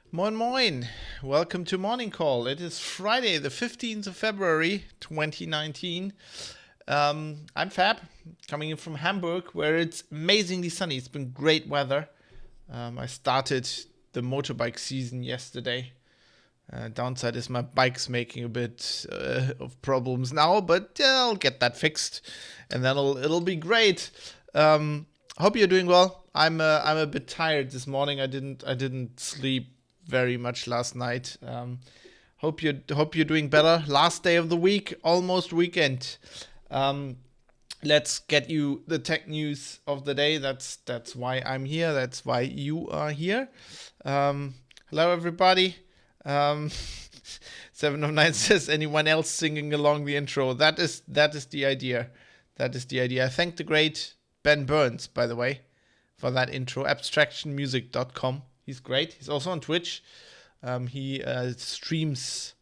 Moin Moin, welcome to Morning Call. It is Friday the 15th of February 2019. I'm Fab, coming in from Hamburg where it's amazingly sunny. It's been great weather. I started the motorbike season yesterday. Downside is my bike's making a bit of problems now, but I'll get that fixed and then it'll be great. Hope you're doing well. I'm a bit tired this morning. I didn't sleep very much last night. Hope you're doing better. Last day of the week, almost weekend. Let's get you the tech news of the day. That's why I'm here. That's why you are here. Hello everybody. 709 says, anyone else singing along the intro? That is the idea. That is the idea. I thank the great Ben Burns, by the way, for that intro. Abstractionmusic.com. He's great. He's also on Twitch. He streams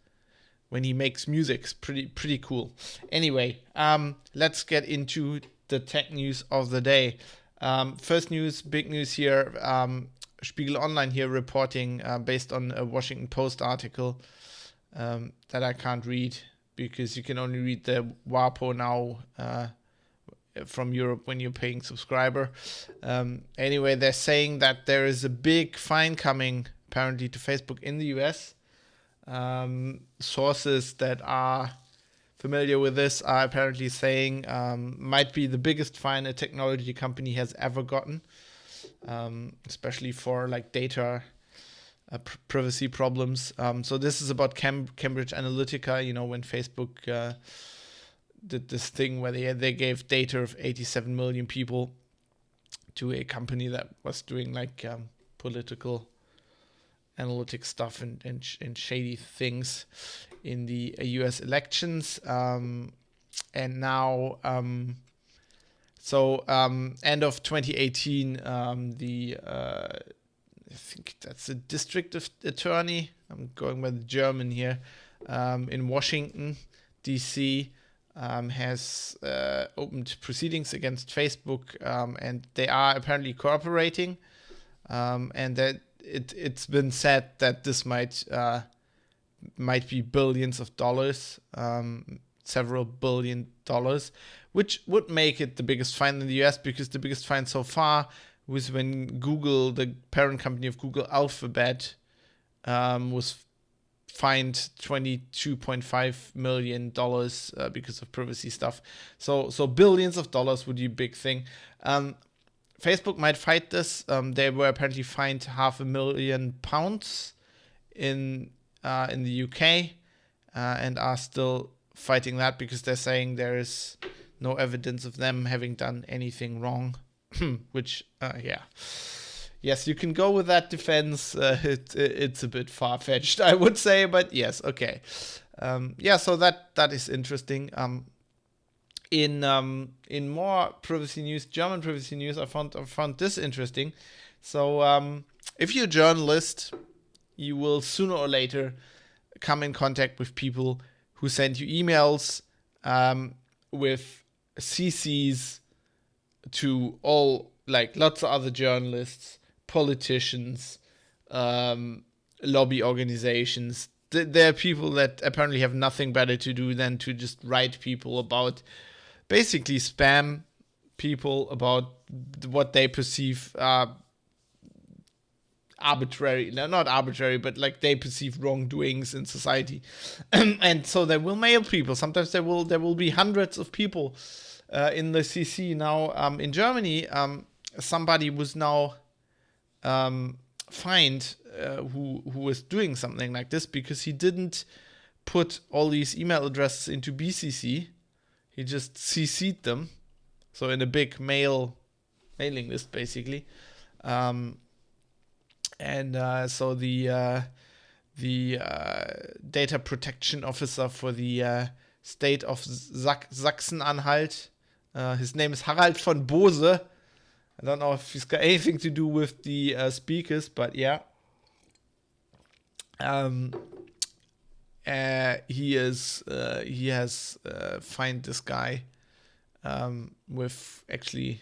when he makes music. It's pretty cool. Anyway, let's get into the tech news of the day. First news, big news here. Spiegel Online here reporting based on a Washington Post article that I can't read because you can only read the WAPO now from Europe when you're paying subscriber. Anyway, they're saying that there is a big fine coming apparently to Facebook in the US. Sources that are familiar with this are apparently saying might be the biggest fine a technology company has ever gotten, especially for like data privacy problems. So this is about Cambridge Analytica, when Facebook did this thing where they gave data of 87 million people to a company that was doing like political analytic stuff and shady things in the US elections. And now, end of 2018, I think that's a district attorney, I'm going with German here, in Washington, D.C., has opened proceedings against Facebook, and they are apparently cooperating, and that it's been said that this might be billions of dollars, several $1 billion, which would make it the biggest fine in the US, because the biggest fine so far was when Google, the parent company of Google, Alphabet, was fined $22.5 million because of privacy stuff. So billions of dollars would be a big thing. Facebook might fight this. They were apparently fined £500,000 in the UK, and are still fighting that because they're saying there is no evidence of them having done anything wrong. Which, yes, you can go with that defense. It's a bit far-fetched, I would say, but yes, okay. So that is interesting. In more privacy news, German privacy news, I found this interesting. So if you're a journalist, you will sooner or later come in contact with people who send you emails with CCs to all, like, lots of other journalists, politicians, lobby organizations. There are people that apparently have nothing better to do than to just write people about, basically spam people about what they perceive arbitrary, no, not arbitrary, but like they perceive wrongdoings in society. And so they will mail people. Sometimes there will be hundreds of people in the CC. Now in Germany, somebody was now fined who was doing something like this because he didn't put all these email addresses into BCC. He just CC'd them, so in a big mailing list basically. So the data protection officer for the state of Sachsen-Anhalt, his name is Harald von Bose. I don't know if he's got anything to do with the speakers, but yeah. He has fined this guy with actually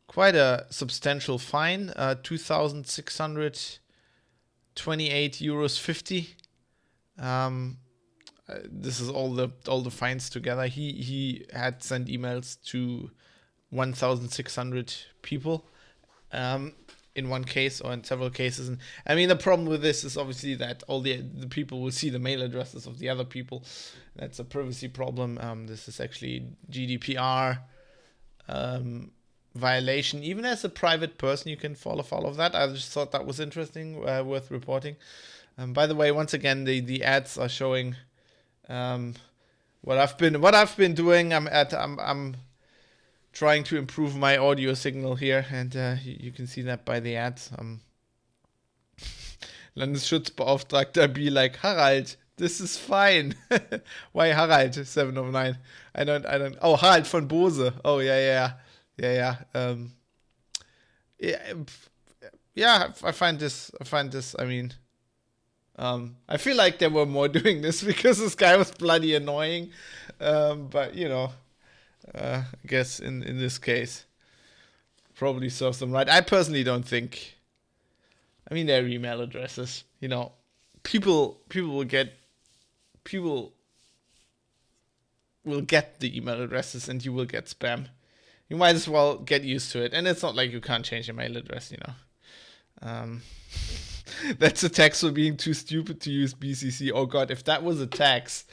quite a substantial fine, 2,628 euros 50. This is all the fines together. He had sent emails to 1,600 people in one case or in several cases. And I mean, the problem with this is obviously that all the people will see the mail addresses of the other people. That's a privacy problem. This is actually GDPR violation. Even as a private person, you can fall afoul of that. I just thought that was interesting, worth reporting. By the way, once again, the ads are showing what I've been doing. I'm trying to improve my audio signal here, and you can see that by the ads. Landesschutzbeauftragter be like, Harald, this is fine. Why Harald 709? I don't. Oh, Harald von Bose. Oh yeah. I find this. I mean, I feel like there were more doing this because this guy was bloody annoying. But you know, I guess in this case, probably serves them right. I personally don't think. I mean, their email addresses. You know, people will get the email addresses, and you will get spam. You might as well get used to it. And it's not like you can't change your mail address, you know. That's a tax for being too stupid to use BCC. Oh God, if that was a tax,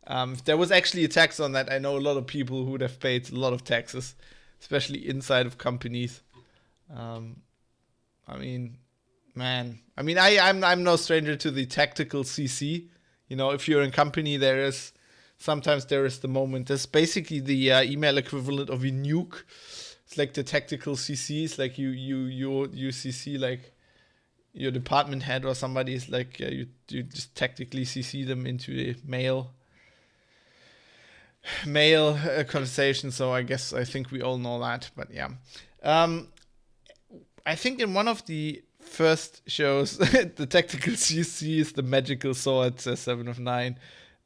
if there was actually a tax on that, I know a lot of people who would have paid a lot of taxes, especially inside of companies. I mean, man. I mean, I'm no stranger to the tactical CC. You know, if you're in company, sometimes there is the moment. That's basically the email equivalent of a nuke. It's like the tactical CC. It's like you CC like your department head or somebody is like you just tactically CC them into a mail conversation. So I think we all know that. But yeah, I think in one of the first shows, the tactical CC is the magical sword, says 7 of 9.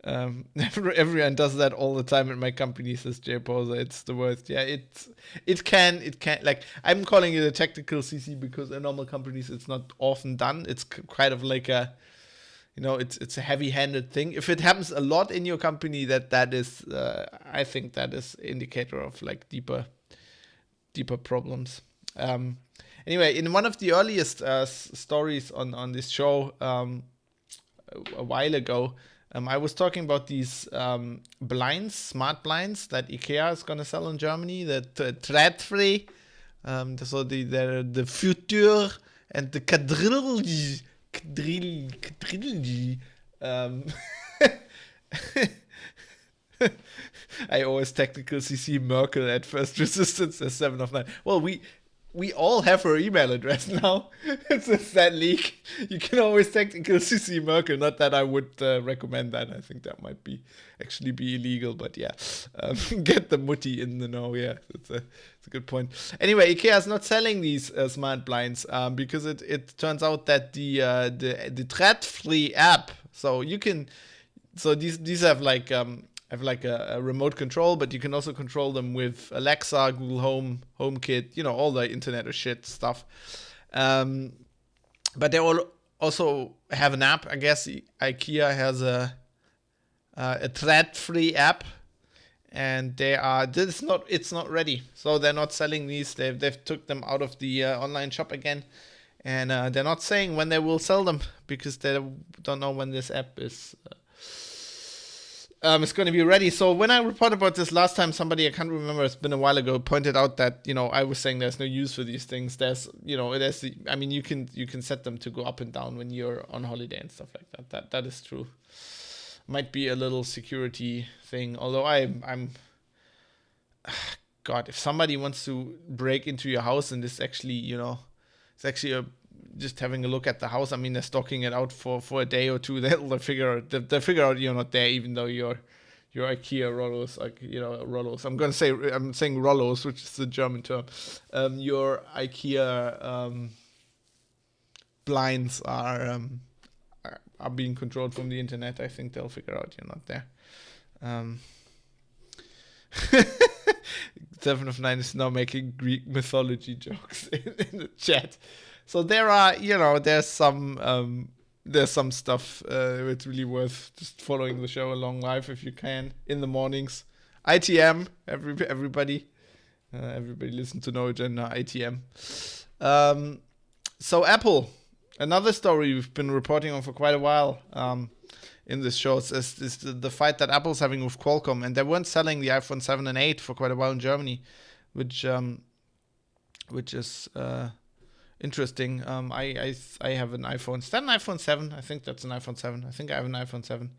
Everyone does that all the time at my company, says Jay Poser. It's the worst. Yeah, it can like, I'm calling it a tactical CC because in normal companies it's not often done. It's kind of like a, you know, it's a heavy-handed thing. If it happens a lot in your company, that is I think that is indicator of like deeper problems. Anyway, in one of the earliest stories on this show a while ago, I was talking about these blinds, smart blinds that IKEA is going to sell in Germany, that thread-free. So the Futur and the Quadrilli. I always tactical CC Merkel at first resistance as 7 of 9. Well, we all have her email address now. Since that leak, you can always tactical CC Merkel. Not that I would recommend that. I think that might actually be illegal. But yeah, get the mutti in the know. Yeah, it's a good point. Anyway, IKEA is not selling these smart blinds because it turns out that the thread-free app. So you can. So these have like a remote control, but you can also control them with Alexa, Google Home, HomeKit, you know, all the Internet of Shit stuff. But they all also have an app. I guess IKEA has a thread-free app, and it's not ready, so they're not selling these. They've took them out of the online shop again, and they're not saying when they will sell them because they don't know when this app is going to be ready. So when I reported about this last time, somebody, I can't remember, it's been a while ago, pointed out that, I was saying there's no use for these things. You can set them to go up and down when you're on holiday and stuff like that. That is true. Might be a little security thing, although I'm God, if somebody wants to break into your house and it's actually, just having a look at the house. I mean, they're stocking it out for a day or two. They'll figure out you're not there, even though your IKEA Rollos, Rollos. I'm saying Rollos, which is the German term. Your IKEA blinds are being controlled from the internet. I think they'll figure out you're not there. 7 of 9 is now making Greek mythology jokes in the chat. So there are, there's some stuff. It's really worth just following the show along live if you can in the mornings. ITM, everybody listen to No Agenda ITM. So Apple, another story we've been reporting on for quite a while. In this show is the fight that Apple's having with Qualcomm, and they weren't selling the iPhone 7 and 8 for quite a while in Germany, which is interesting. I have an iPhone. Is that an iPhone 7? I think that's an iPhone 7. I think I have an iPhone 7.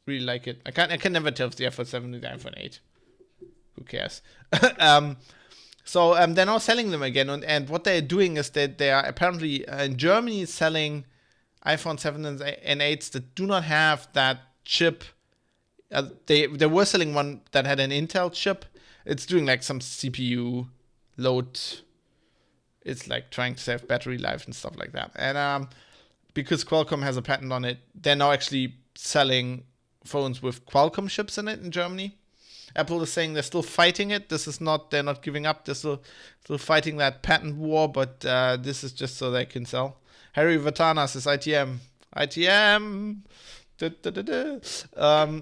Really like it. I can never tell if the iPhone 7 is the iPhone 8. Who cares? So they're now selling them again, and what they're doing is that they are apparently in Germany selling iPhone 7 and 8s that do not have that chip. They were selling one that had an Intel chip. It's doing like some CPU load. It's like trying to save battery life and stuff like that. And because Qualcomm has a patent on it, they're now actually selling phones with Qualcomm chips in it in Germany. Apple is saying they're still fighting it. They're not giving up. They're still fighting that patent war, but this is just so they can sell. Harry Vatana says ITM.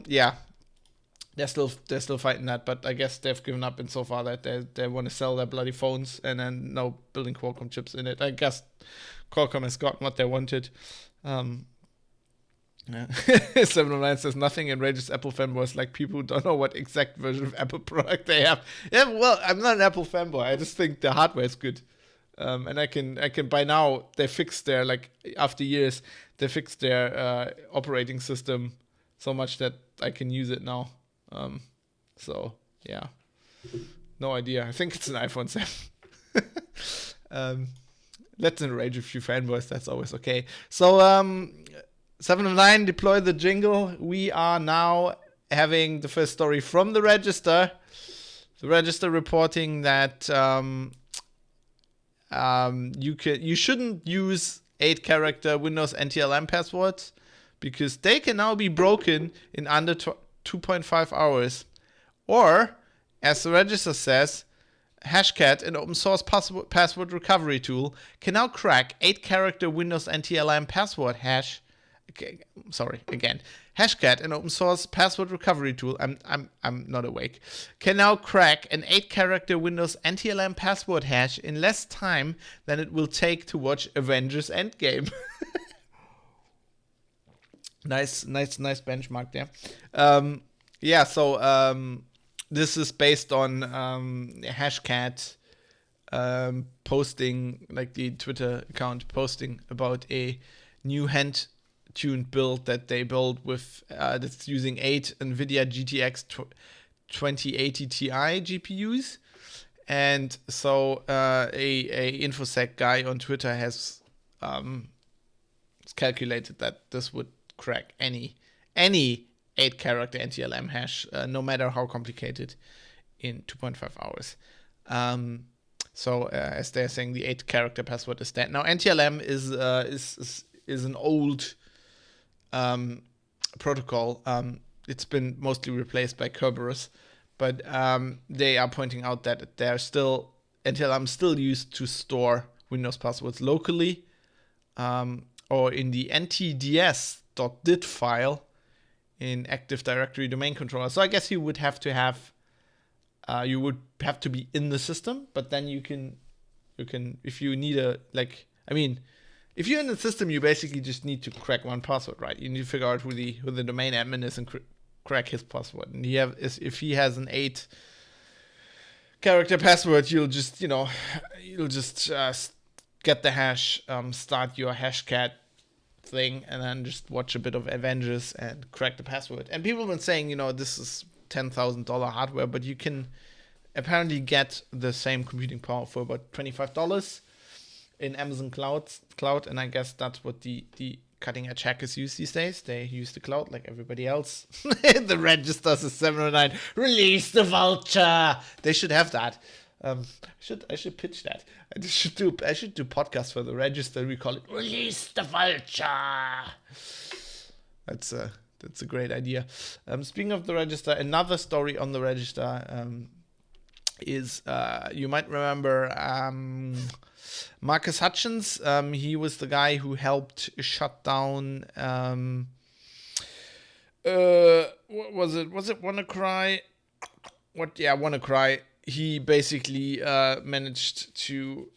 Yeah. They're still fighting that, but I guess they've given up insofar that they want to sell their bloody phones and then now building Qualcomm chips in it. I guess Qualcomm has gotten what they wanted. 709 says nothing enrages Apple fanboys like people who don't know what exact version of Apple product they have. Yeah, well, I'm not an Apple fanboy. I just think the hardware is good. And I can by now they fixed their, like, after years they fixed their operating system so much that I can use it now. So yeah, no idea. I think it's an iPhone 7. Let's enrage a few fanboys. That's always okay. So 7 of 9, deploy the jingle. We are now having the first story from the Register. The Register reporting that you shouldn't use 8-character Windows NTLM passwords because they can now be broken in under 2.5 hours. Or, as the Register says, Hashcat, an open source password recovery tool, can now crack 8-character Windows NTLM password hash. Hashcat, an open source password recovery tool, I'm not awake, can now crack an 8-character Windows NTLM password hash in less time than it will take to watch Avengers Endgame. Nice benchmark there. This is based on Hashcat posting, like the Twitter account posting about a new hand-tuned build that they built with that's using 8 NVIDIA GTX 2080 Ti GPUs. And so a InfoSec guy on Twitter has calculated that this would crack any 8-character NTLM hash, no matter how complicated, in 2.5 hours. As they're saying, the 8-character password is dead. Now, NTLM is an old protocol. It's been mostly replaced by Kerberos, but they are pointing out that NTLM still used to store Windows passwords locally, or in the ntds.dit file in Active Directory domain controller. So I guess you would have to be in the system, but then you can if you need if you're in the system, you basically just need to crack one password, right? You need to figure out who the domain admin is and crack his password. And if he has an 8-character password, you'll just get the hash, start your Hashcat thing, and then just watch a bit of Avengers and crack the password. And people have been saying, this is $10,000 hardware, but you can apparently get the same computing power for about $25 in Amazon Cloud, and I guess that's what the cutting edge hackers use these days. They use the cloud like everybody else. The registers is 709. Release the vulture. They should have that. I should pitch that. I should do podcasts for the register. We call it Release the Vulture. That's a great idea. Speaking of the register, another story on the register is you might remember Marcus Hutchins. He was the guy who helped shut down what was it? Was it WannaCry? WannaCry. He basically managed to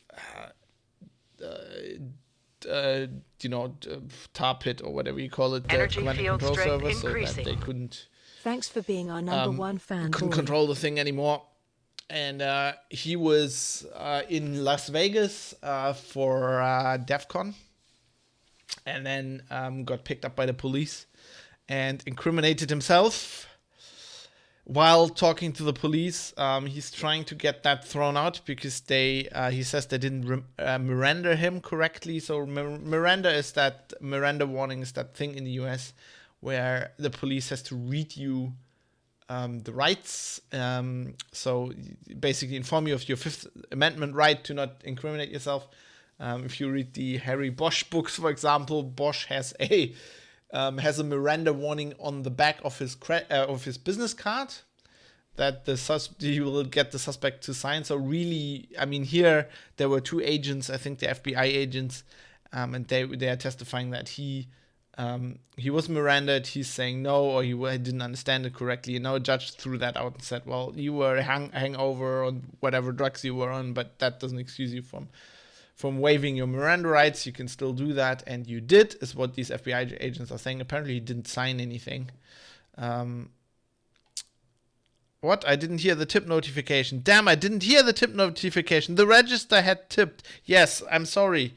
tar pit or whatever you call it, the command and control server, so that they couldn't. Thanks for being our number one fan. Couldn't control the thing anymore. And he was in Las Vegas for DEF CON, and then got picked up by the police and incriminated himself. While talking to the police, he's trying to get that thrown out because he says they didn't Miranda him correctly. So Miranda warning is that thing in the US where the police has to read you the rights. So basically inform you of your Fifth Amendment right to not incriminate yourself. If you read the Harry Bosch books, for example, Bosch has a Miranda warning on the back of his business card that you will get the suspect to sign. So really, here there were two agents, I think the FBI agents, and they are testifying that he was Mirandaed. He's saying no, or he didn't understand it correctly. And now a judge threw that out and said, well, you were hangover on whatever drugs you were on, but that doesn't excuse you from waiving your Miranda rights. You can still do that, and you did, is what these FBI agents are saying. Apparently he didn't sign anything. What? I didn't hear the tip notification. Damn, I didn't hear the tip notification. The register had tipped. Yes, I'm sorry.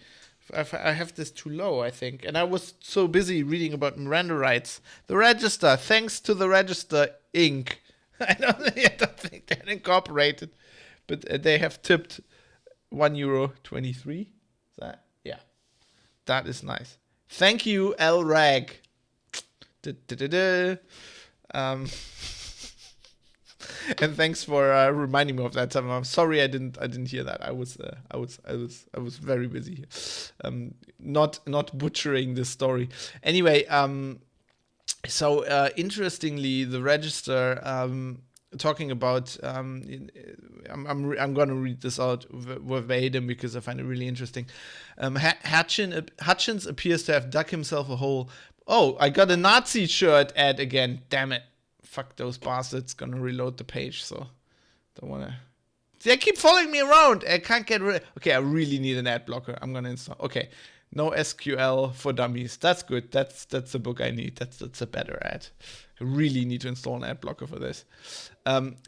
I have this too low, I think. And I was so busy reading about Miranda rights. The register, thanks to the Register Inc. I don't think they're incorporated, but they have tipped €1.23. Yeah, that is nice. Thank you, L Rag. And thanks for reminding me of that time. I'm sorry I didn't hear that. I was very busy. Not butchering this story. Anyway, so interestingly, the Register talking about I'm going to read this out verbatim because I find it really interesting. Hutchins appears to have dug himself a hole. Oh, I got a Nazi shirt ad again. Damn it. Fuck those bastards. Gonna reload the page, so don't wanna. They keep following me around. I can't get rid. Okay, I really need an ad blocker. I'm gonna install. Okay, no SQL for Dummies. That's good. That's the book I need. That's a better ad. I really need to install an ad blocker for this.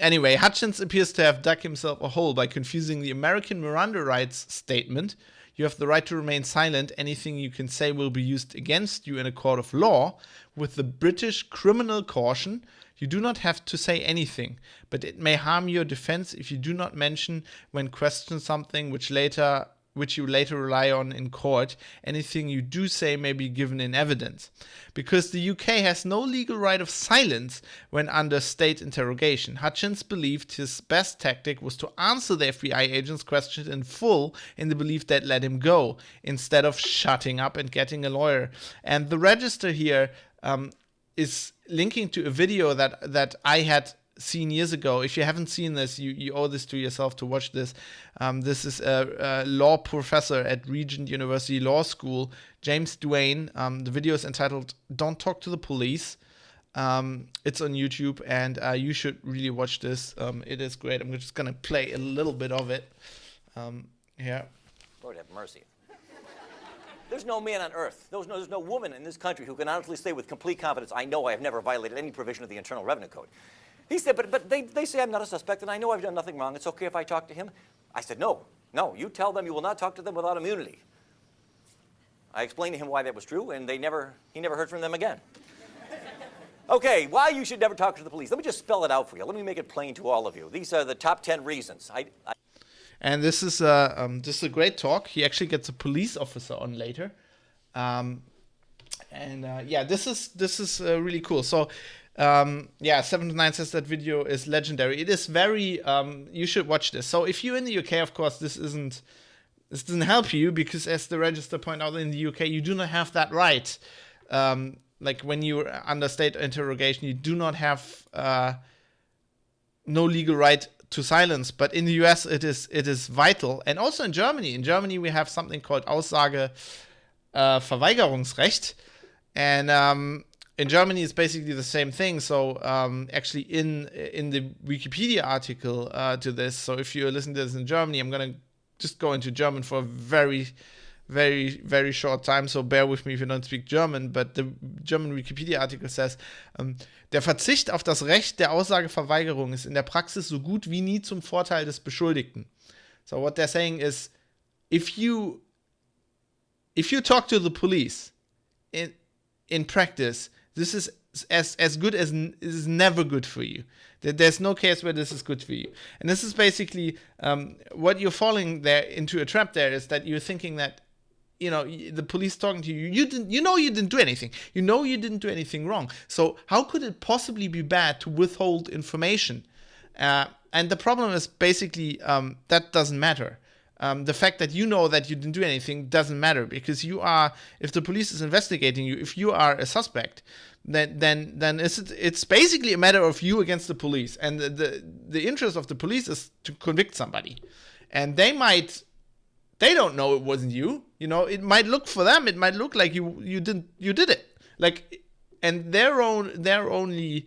Anyway, Hutchins appears to have dug himself a hole by confusing the American Miranda rights statement. You have the right to remain silent. Anything you can say will be used against you in a court of law, with the British criminal caution. You do not have to say anything, but it may harm your defense if you do not mention when questioned something which you later rely on in court. Anything you do say may be given in evidence. Because the UK has no legal right of silence when under state interrogation, Hutchins believed his best tactic was to answer the FBI agent's questions in full in the belief they'd let him go, instead of shutting up and getting a lawyer. And the Register here is linking to a video that I had seen years ago. If you haven't seen this, you owe this to yourself to watch this. This is a law professor at Regent University Law School, James Duane. The video is entitled "Don't Talk to the Police." It's on YouTube, and you should really watch this. It is great. I'm just gonna play a little bit of it. Here. Lord have mercy. There's no man on earth, there's no woman in this country who can honestly say with complete confidence, I know I have never violated any provision of the Internal Revenue Code. He said, but they say I'm not a suspect, and I know I've done nothing wrong. It's okay if I talk to him? I said, no, you tell them you will not talk to them without immunity. I explained to him why that was true, and he never heard from them again. Okay, why you should never talk to the police. Let me just spell it out for you. Let me make it plain to all of you. These are the top 10 reasons. And this is a great talk. He actually gets a police officer on later. This is really cool. So, 729 says that video is legendary. It is very, you should watch this. So if you're in the UK, of course, this doesn't help you, because as the register point out, in the UK, you do not have that right. Like when you're under state interrogation, you do not have no legal right to silence. But in the US, it is vital. And also in Germany. In Germany, we have something called Aussageverweigerungsrecht. And in Germany, it's basically the same thing. So actually in the Wikipedia article to this, so if you're listening to this in Germany, I'm going to just go into German for a very, very, very short time, so bear with me if you don't speak German, but the German Wikipedia article says, der Verzicht auf das Recht der Aussageverweigerung ist in der Praxis so gut wie nie zum Vorteil des Beschuldigten. So what they're saying is, if you talk to the police in practice, this is as good as is never good for you. There's no case where this is good for you. And this is basically what you're falling there into a trap there, is that you're thinking that, the police talking to you, you didn't do anything. You didn't do anything wrong. So how could it possibly be bad to withhold information? And the problem is basically that doesn't matter. The fact that you know that you didn't do anything doesn't matter, because if the police is investigating you, if you are a suspect, then it's basically a matter of you against the police. And the interest of the police is to convict somebody. And they don't know it wasn't you. It might look for them, it might look like you did it. Like, and they're only,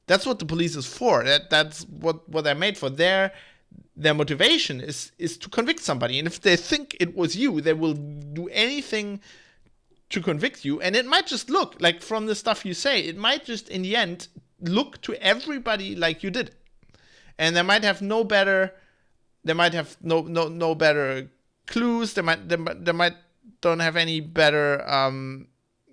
that's what the police is for. That's what they're made for. Their motivation is to convict somebody. And if they think it was you, they will do anything to convict you. And it might just look like, from the stuff you say, it might just in the end look to everybody like you did it. And they might have no better clues. They might don't have any better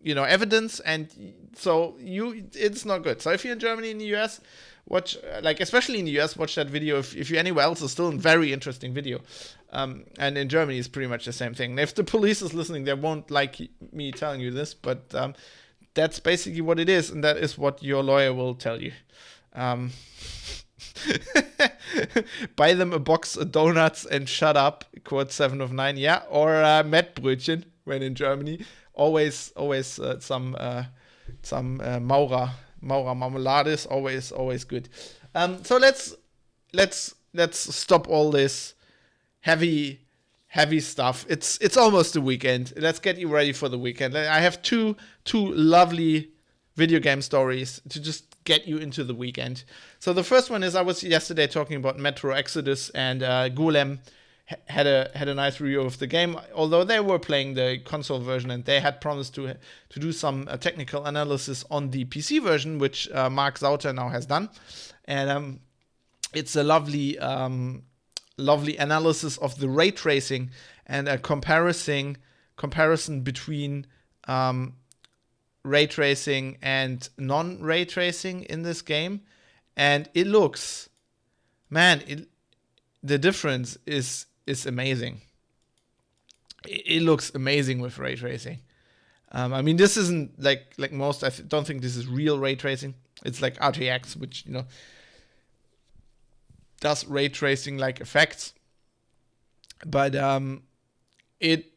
evidence, and so it's not good. So if you're in Germany, in the US, watch, especially in the US, watch that video. If you're anywhere else, it's still a very interesting video. And in Germany, it's pretty much the same thing. If the police is listening, they won't like me telling you this, but that's basically what it is, and that is what your lawyer will tell you. Buy them a box of donuts and shut up, quote 7 of 9, yeah, or Mettbrötchen when in Germany. Always some Maurer Marmelade is always good. So let's stop all this heavy stuff. It's almost the weekend. Let's get you ready for the weekend. I have two lovely video game stories to just get you into the weekend. So the first one is, I was yesterday talking about Metro Exodus, and Golem had a nice review of the game, although they were playing the console version, and they had promised to do some technical analysis on the PC version, which Mark Sauter now has done. And it's a lovely analysis of the ray tracing and a comparison between ray tracing and non-ray tracing in this game. And it looks, the difference is amazing. It looks amazing with ray tracing. This isn't like most. I don't think this is real ray tracing. It's like RTX, which does ray tracing like effects. But it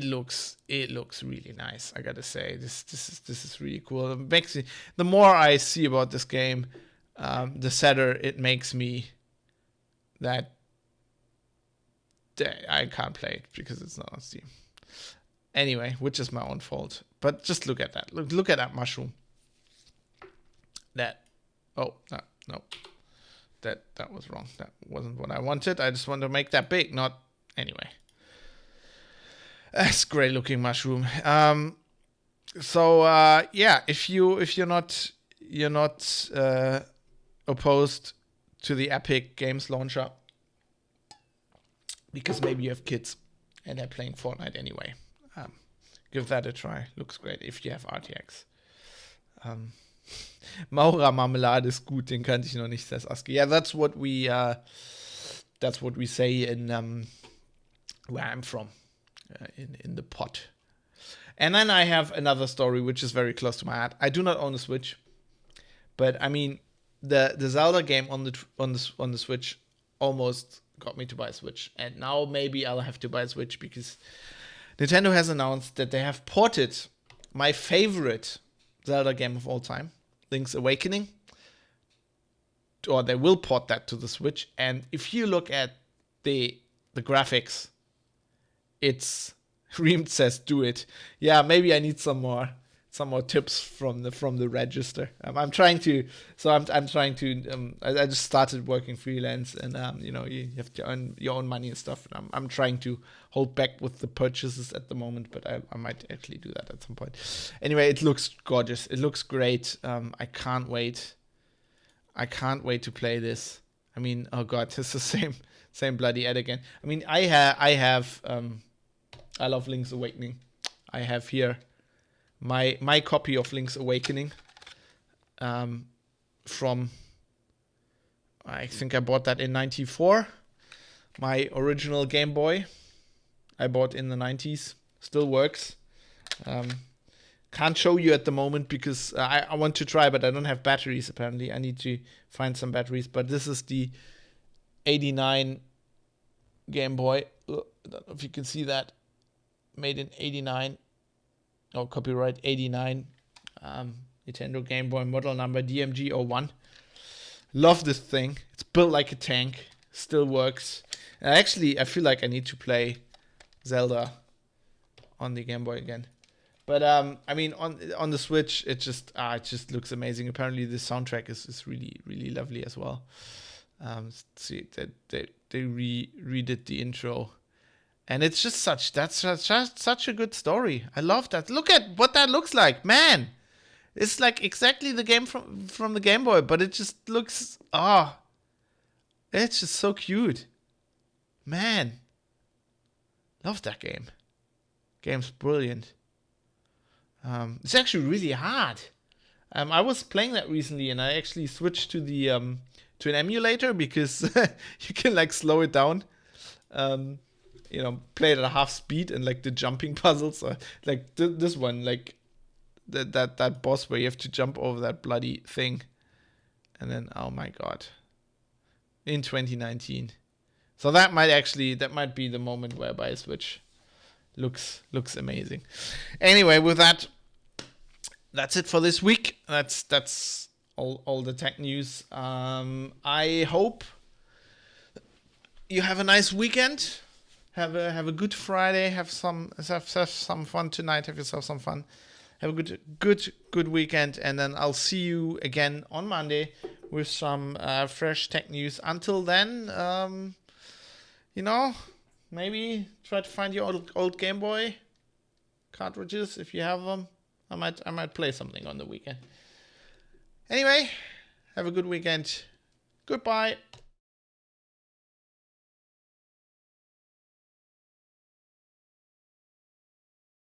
looks really nice. I gotta say, this is really cool. It makes me, the more I see about this game, the sadder it makes me that I can't play it because it's not on Steam. Anyway, which is my own fault. But just look at that. Look at that mushroom. Oh, no. That was wrong. That wasn't what I wanted. I just want to make that big, not... Anyway. That's great looking mushroom. Yeah, if you're not opposed to the Epic Games launcher, because maybe you have kids and they're playing Fortnite anyway, give that a try. Looks great if you have RTX. Maura-Marmelade ist gut, den kannte ich noch nicht, says Aski. Yeah, that's what we say in where I'm from, in the pot. And then I have another story which is very close to my heart. I do not own a Switch, but I mean the Zelda game on the Switch almost got me to buy a Switch, and now maybe I'll have to buy a Switch because Nintendo has announced that they have ported my favorite Zelda game of all time, Link's Awakening, or they will port that to the Switch. And if you look at the graphics, it's Reem says do it. Yeah, maybe I need some more tips from the register. I'm trying to. I just started working freelance, and you have to earn your own money and stuff. And I'm trying to hold back with the purchases at the moment, but I might actually do that at some point. Anyway, it looks gorgeous. It looks great. I can't wait. I can't wait to play this. I mean, oh god, it's the same bloody ad again. I mean, I have I love Link's Awakening. I have here my copy of Link's Awakening from, I think I bought that in 94. My original Game Boy I bought in the 90s. Still works. Can't show you at the moment because I want to try, but I don't have batteries apparently. I need to find some batteries. But this is the 89 Game Boy. I don't know if you can see that. Made in 89. Oh, copyright 89. Nintendo Game Boy model number DMG01. Love this thing. It's built like a tank. Still works. And actually, I feel like I need to play Zelda on the Game Boy again. But I mean, on the Switch, it just looks amazing. Apparently, the soundtrack is really, really lovely as well. See, they redid the intro. And it's just such a good story. I love that. Look at what that looks like, man. It's like exactly the game from the Game Boy, but it just looks it's just so cute, man. Love that game. Game's brilliant. It's actually really hard. I was playing that recently, and I actually switched to the to an emulator because you can like slow it down. Play it at a half speed, and like the jumping puzzles, like this one, like that boss where you have to jump over that bloody thing, and then oh my god, in 2019. So that might be the moment where I buy a Switch. Looks amazing. Anyway, with that's it for this week. That's all the tech news. I hope you have a nice weekend. Have a good Friday. Have some fun tonight. Have yourself some fun. Have a good weekend, and then I'll see you again on Monday with some fresh tech news. Until then, maybe try to find your old Game Boy cartridges if you have them. I might play something on the weekend. Anyway, have a good weekend. Goodbye.